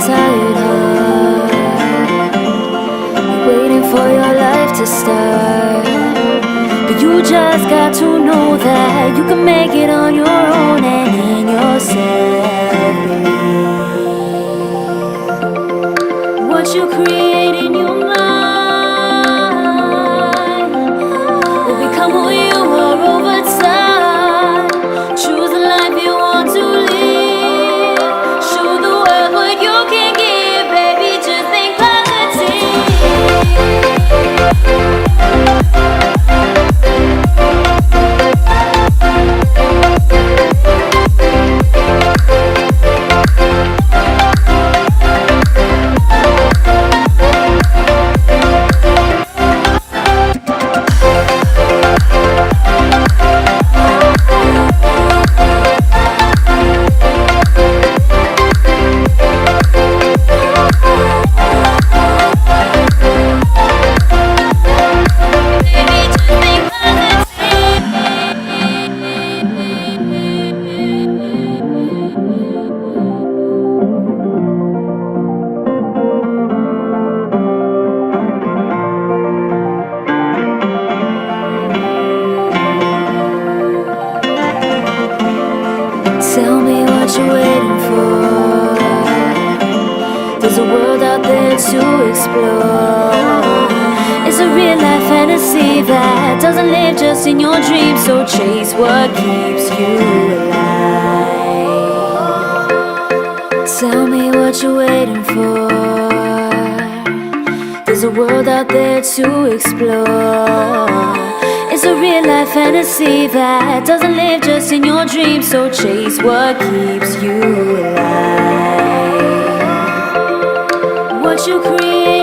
tired heart, you're waiting for your life to start. But you just got to know that you can make it on your own and in yourself. What you create in your mind will become who you are over time. Choose the life you want to live. Show the world what you can give, baby. Just think positive. Tell me what you're waiting for. There's a world out there to explore. It's a real life fantasy that doesn't live just in your dreams. So chase what keeps you alive. Tell me what you're waiting for. There's a world out there to explore. It's a real life fantasy that doesn't live just in your dreams. So chase what keeps you alive. What you create